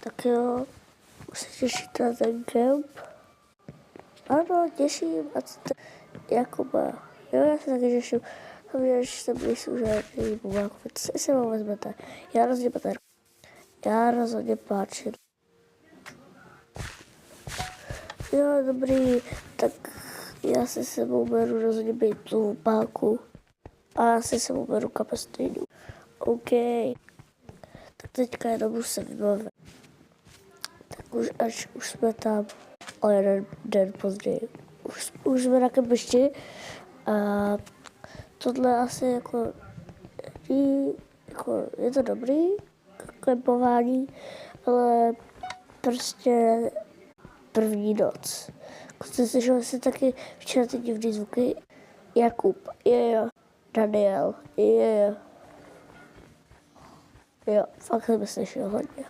Tak jo, už se těšíte na ten kemp? Ano, těším. A co to Jakuba? Jo, já se taky těším. Hlavně, že tam nejsou žádný pomákové. Co si vám vezmete? Já rozhodně páčím. Jo, dobrý, tak já si sebou beru rozhodně být tu páku. A já si sebou beru kapesnýnu. OK. Tak teďka jenom už se vybavím. Tak už jsme tam o jeden den později. Už jsme na kempišti a tohle asi jako je to dobrý kempování, ale prostě první noc. Jste slyšeli si taky včera ty divný zvuky? Jakub, jo. Daniel, jo. Jo, fakt jsem slyšel hodně.